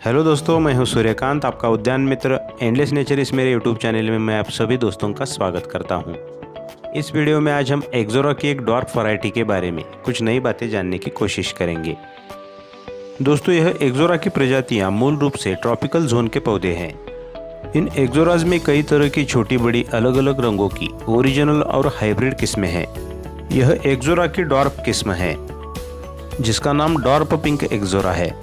Hello दोस्तों, मैं हूं सूर्यकांत, आपका उद्यान मित्र एंडलेस नेचर इस मेरे यूट्यूब चैनल में मैं आप सभी दोस्तों का स्वागत करता हूं। इस वीडियो में आज हम एक्सोरा की एक डॉर्फ वैरायटी के बारे में कुछ नई बातें जानने की कोशिश करेंगे। दोस्तों, यह एक्सोरा की प्रजातियां मूल रूप से ट्रॉपिकल जोन के पौधे हैं। इन एक्सोराज में कई तरह की छोटी बड़ी अलग अलग रंगों की ओरिजिनल और हाइब्रिड किस्में हैं। यह एक्सोरा की डॉर्फ किस्म है जिसका नाम डॉर्फ पिंक एक्सोरा है,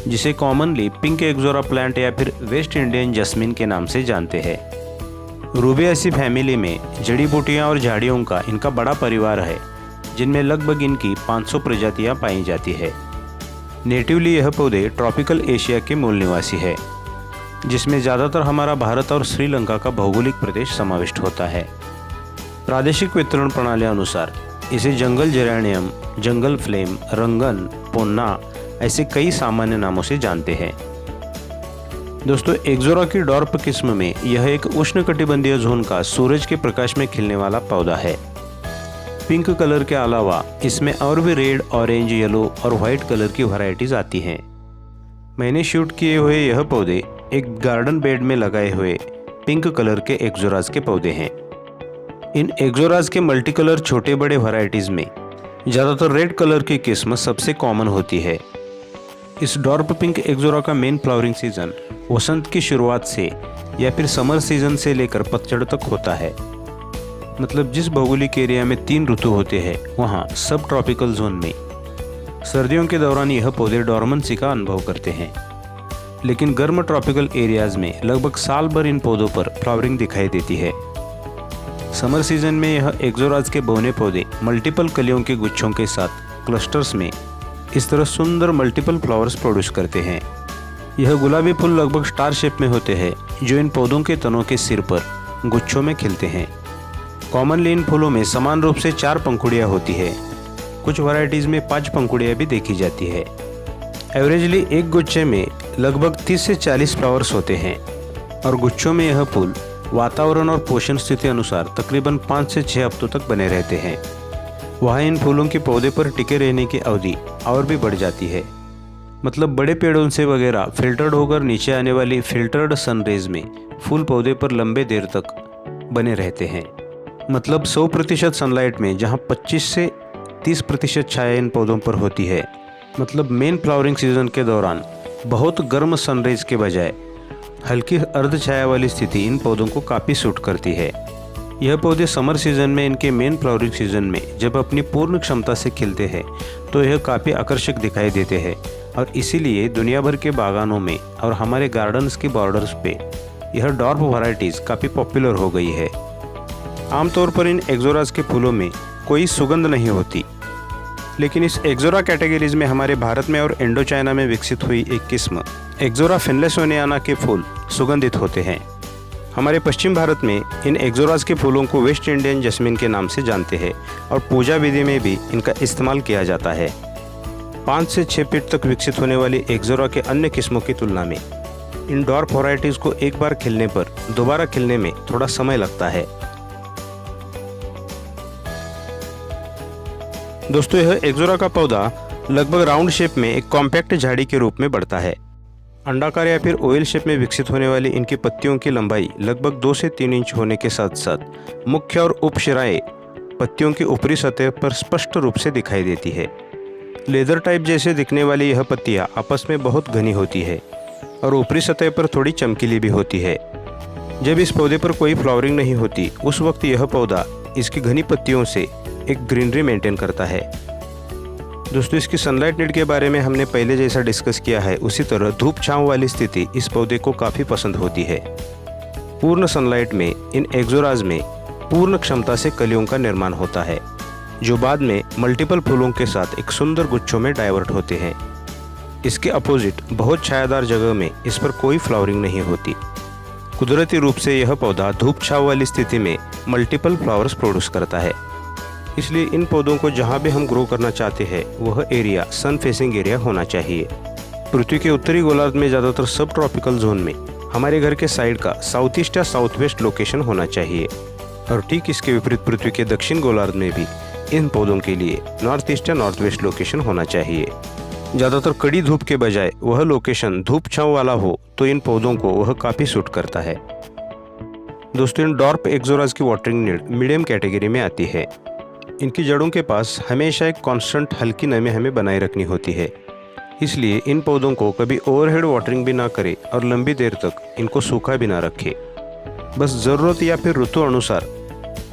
जिसे कॉमनली पिंक एक्सोरा प्लांट या फिर वेस्ट इंडियन जैस्मिन के नाम से जानते हैं। रूबिएसी फैमिली में जड़ी बूटियां और झाड़ियों का इनका बड़ा परिवार है, जिनमें लगभग इनकी 500 प्रजातियां पाई जाती है। नेटिवली यह पौधे ट्रॉपिकल एशिया के मूल निवासी है, जिसमें ज़्यादातर हमारा भारत और श्रीलंका का भौगोलिक प्रदेश समाविष्ट होता है। प्रादेशिक वितरण प्रणाली अनुसार इसे जंगल जेरेनियम, जंगल फ्लेम, रंगन, पोन्ना ऐसे कई सामान्य नामों से जानते हैं। दोस्तों, एक्सोरा की डॉर्फ किस्म में यह एक उष्णकटिबंधीय जोन का सूरज के प्रकाश में खिलने वाला पौधा है। पिंक कलर के अलावा इसमें और भी रेड, ऑरेंज, येलो और व्हाइट कलर की वैरायटीज आती हैं। मैंने शूट किए हुए यह पौधे एक गार्डन बेड में लगाए हुए पिंक कलर के एक्सोराज के पौधे हैं। इन एक्सोराज के मल्टी कलर छोटे बड़े वैरायटीज में ज़्यादातर रेड कलर की किस्म सबसे कॉमन होती है। इस डॉर्फ पिंक एक्सोरा का मेन फ्लावरिंग सीजन वसंत की शुरुआत से या फिर समर सीजन से लेकर पतझड़ तक होता है। मतलब जिस भौगोलिक एरिया में 3 ऋतु होते हैं, वहाँ सब ट्रॉपिकल जोन में सर्दियों के दौरान यह पौधे डॉर्मेंसी का अनुभव करते हैं। लेकिन गर्म ट्रॉपिकल एरियाज में लगभग साल भर इन पौधों पर फ्लावरिंग दिखाई देती है। समर सीजन में यह एक्सोराज के बौने पौधे मल्टीपल कलियों के गुच्छों के साथ क्लस्टर्स में इस तरह सुंदर मल्टीपल फ्लावर्स प्रोड्यूस करते हैं। यह गुलाबी फूल लगभग स्टार शेप में होते हैं, जो इन पौधों के तनों के सिर पर गुच्छों में खिलते हैं। कॉमनली इन फूलों में समान रूप से 4 पंखुड़ियाँ होती है। कुछ वैरायटीज़ में 5 पंखुड़ियाँ भी देखी जाती है। एवरेजली एक गुच्छे में लगभग 30 से 40 फ्लावर्स होते हैं और गुच्छों में यह फूल वातावरण और पोषण स्थिति अनुसार तकरीबन 5 से 6 हफ्तों तक बने रहते हैं। वहाँ इन फूलों की पौधे पर टिके रहने की अवधि और भी बढ़ जाती है। मतलब बड़े पेड़ों से वगैरह फिल्टर्ड होकर नीचे आने वाली फिल्टर्ड सनरेज में फूल पौधे पर लंबे देर तक बने रहते हैं। मतलब 100% सनलाइट में जहाँ 25 से 30% छाया इन पौधों पर होती है। मतलब मेन फ्लावरिंग सीजन के दौरान बहुत गर्म सनरेज के बजाय हल्की अर्ध छाया वाली स्थिति इन पौधों को काफ़ी सूट करती है। यह पौधे समर सीजन में इनके मेन फ्लावरिंग सीजन में जब अपनी पूर्ण क्षमता से खिलते हैं तो यह काफ़ी आकर्षक दिखाई देते हैं और इसीलिए दुनिया भर के बागानों में और हमारे गार्डन्स के बॉर्डर्स पे यह डॉर्फ वैरायटीज़ काफ़ी पॉपुलर हो गई है। आमतौर पर इन एक्सोराज के फूलों में कोई सुगंध नहीं होती, लेकिन इस एक्सोरा कैटेगरीज में हमारे भारत में और इंडो चाइना में विकसित हुई एक किस्म एक्सोरा फिनलेसोनियाना के फूल सुगंधित होते हैं। हमारे पश्चिम भारत में इन एक्सोराज के फूलों को वेस्ट इंडियन जैस्मिन के नाम से जानते हैं और पूजा विधि में भी इनका इस्तेमाल किया जाता है। 5 से 6 फीट तक विकसित होने वाली एक्सोरा के अन्य किस्मों की तुलना में इन डॉर्फ वैरायटीज़ को एक बार खिलने पर दोबारा खिलने में थोड़ा समय लगता है। दोस्तों, यह एक्सोरा का पौधा लगभग राउंड शेप में एक कॉम्पैक्ट झाड़ी के रूप में बढ़ता है। अंडाकार या फिर ओवल शेप में विकसित होने वाली इनकी पत्तियों की लंबाई लगभग 2 से 3 इंच होने के साथ साथ मुख्य और उपशिराएं पत्तियों की ऊपरी सतह पर स्पष्ट रूप से दिखाई देती है। लेदर टाइप जैसे दिखने वाली यह पत्तियां आपस में बहुत घनी होती है और ऊपरी सतह पर थोड़ी चमकीली भी होती है। जब इस पौधे पर कोई फ्लावरिंग नहीं होती, उस वक्त यह पौधा इसकी घनी पत्तियों से एक ग्रीनरी मेंटेन करता है। दोस्तों, इसकी सनलाइट नीड के बारे में हमने पहले जैसा डिस्कस किया है, उसी तरह धूप छांव वाली स्थिति इस पौधे को काफ़ी पसंद होती है। पूर्ण सनलाइट में इन एक्सोराज में पूर्ण क्षमता से कलियों का निर्माण होता है, जो बाद में मल्टीपल फूलों के साथ एक सुंदर गुच्छों में डाइवर्ट होते हैं। इसके अपोजिट बहुत छायादार जगह में इस पर कोई फ्लावरिंग नहीं होती। कुदरती रूप से यह पौधा धूप छांव वाली स्थिति में मल्टीपल फ्लावर्स प्रोड्यूस करता है। इसलिए इन पौधों को जहाँ भी हम ग्रो करना चाहते हैं वह एरिया सन फेसिंग एरिया होना चाहिए। पृथ्वी के उत्तरी गोलार्ध में ज़्यादातर सब ट्रॉपिकल जोन में हमारे घर के साइड का साउथ ईस्ट या साउथ वेस्ट लोकेशन होना चाहिए और ठीक इसके विपरीत पृथ्वी के दक्षिण गोलार्ध में भी इन पौधों के लिए नॉर्थ ईस्ट या नॉर्थ वेस्ट लोकेशन होना चाहिए। ज़्यादातर कड़ी धूप के बजाय वह लोकेशन धूप छांव वाला हो तो इन पौधों को वह काफ़ी सूट करता है। दोस्तों, इन डॉर्फ एक्सोरास की वाटरिंग नीड मीडियम कैटेगरी में आती है। इनकी जड़ों के पास हमेशा एक कांस्टेंट हल्की नमी हमें बनाए रखनी होती है, इसलिए इन पौधों को कभी ओवरहेड वाटरिंग भी ना करे और लंबी देर तक इनको सूखा भी ना रखे। बस ज़रूरत या फिर ऋतु अनुसार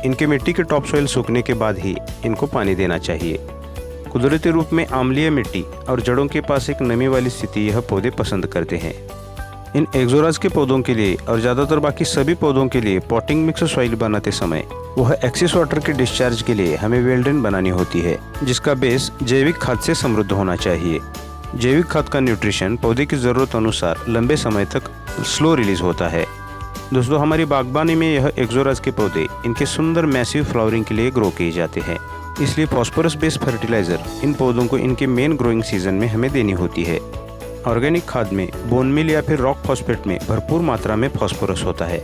इनके मिट्टी के टॉप सॉइल सूखने के बाद ही इनको पानी देना चाहिए। कुदरती रूप में अम्लीय मिट्टी और जड़ों के पास एक नमी वाली स्थिति यह पौधे पसंद करते हैं। इन एक्सोरास के पौधों के लिए और ज़्यादातर बाकी सभी पौधों के लिए पॉटिंग मिक्स सॉइल बनाते समय वह एक्सेस वाटर के डिस्चार्ज के लिए हमें वेल ड्रेन बनानी होती है, जिसका बेस जैविक खाद से समृद्ध होना चाहिए। जैविक खाद का न्यूट्रिशन पौधे की ज़रूरत अनुसार लंबे समय तक स्लो रिलीज होता है। दोस्तों, हमारी बागबानी में यह एक्सोरास के पौधे इनके सुंदर मैसिव फ्लावरिंग के लिए ग्रो किए जाते हैं, इसलिए फॉस्फोरस बेस्ड फर्टिलाइजर इन पौधों को इनके मेन ग्रोइंग सीजन में हमें देनी होती है। ऑर्गेनिक खाद में बोन मील या फिर रॉक फॉस्फेट में भरपूर मात्रा में फॉस्फोरस होता है।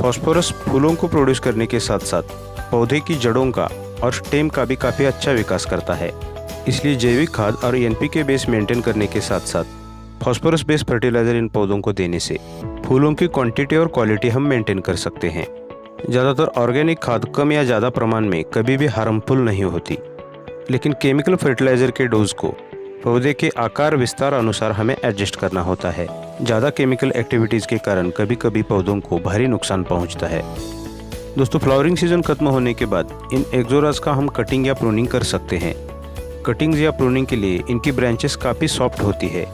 फॉस्फोरस फूलों को प्रोड्यूस करने के साथ साथ पौधे की जड़ों का और स्टेम का भी काफ़ी अच्छा विकास करता है, इसलिए जैविक खाद और एनपीके बेस मेंटेन करने के साथ साथ फॉस्फोरस बेस्ड फर्टिलाइजर इन पौधों को देने से फूलों की क्वांटिटी और क्वालिटी हम मेंटेन कर सकते हैं। ज़्यादातर ऑर्गेनिक खाद कम या ज़्यादा प्रमाण में कभी भी हार्मफुल नहीं होती, लेकिन केमिकल फर्टिलाइजर के डोज को पौधे के आकार विस्तार अनुसार हमें एडजस्ट करना होता है। ज़्यादा केमिकल एक्टिविटीज़ के कारण कभी कभी पौधों को भारी नुकसान पहुंचता है। दोस्तों, फ्लावरिंग सीजन खत्म होने के बाद इन एक्सोरास का हम कटिंग या प्रूनिंग कर सकते हैं। कटिंग्स या प्रूनिंग के लिए इनकी ब्रांचेस काफ़ी सॉफ्ट होती है।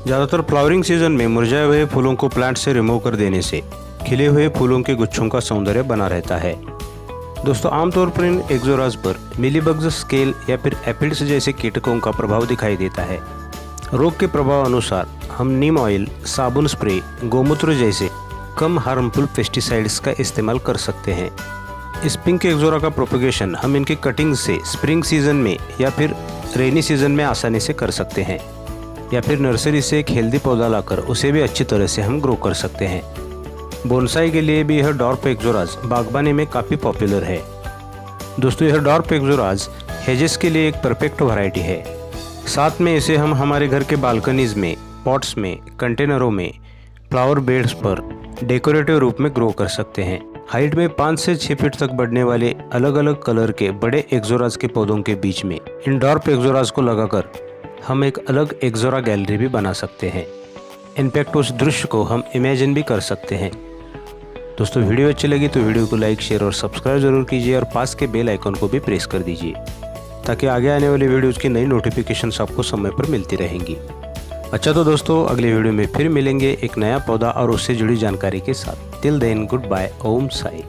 ज़्यादातर फ्लावरिंग सीजन में मुरझाए हुए फूलों को प्लांट से रिमूव कर देने से खिले हुए फूलों के गुच्छों का सौंदर्य बना रहता है। दोस्तों, आमतौर पर इन एक्सोरास पर मिलीबग्स, स्केल या फिर एपिड्स जैसे कीटकों का प्रभाव दिखाई देता है। रोग के प्रभाव अनुसार हम नीम ऑयल, साबुन स्प्रे, गोमूत्र जैसे कम हार्मफुल पेस्टिसाइड्स का इस्तेमाल कर सकते हैं। इस पिंक एक्सोरा का प्रोपगेशन हम इनके कटिंग से स्प्रिंग सीजन में या फिर रेनी सीजन में आसानी से कर सकते हैं, या फिर नर्सरी से एक हेल्दी पौधा लाकर उसे भी अच्छी तरह से हम ग्रो कर सकते हैं। बोनसाई के लिए भी यह डॉर्फ एक्सोरास बागबानी में काफ़ी पॉपुलर है। दोस्तों, यह डॉर्फ एक्सोरास हेजेस के लिए एक परफेक्ट वैरायटी है। साथ में इसे हम हमारे घर के बालकनीज में, पॉट्स में, कंटेनरों में, फ्लावर बेड्स पर डेकोरेटिव रूप में ग्रो कर सकते हैं। हाइट में 5 से 6 फीट तक बढ़ने वाले अलग अलग कलर के बड़े एक्सोरास के पौधों के बीच में इन डॉर्फ एक्सोरास को लगाकर हम एक अलग एक्सोरा गैलरी भी बना सकते हैं। इनफैक्ट उस दृश्य को हम इमेजिन भी कर सकते हैं। दोस्तों, वीडियो अच्छी लगी तो वीडियो को लाइक, शेयर और सब्सक्राइब जरूर कीजिए और पास के बेल आइकन को भी प्रेस कर दीजिए, ताकि आगे आने वाली वीडियोज़ की नई नोटिफिकेशंस आपको समय पर मिलती रहेंगी। अच्छा, तो दोस्तों, अगले वीडियो में फिर मिलेंगे एक नया पौधा और उससे जुड़ी जानकारी के साथ। टिल देन, गुड बाय, ओम साई।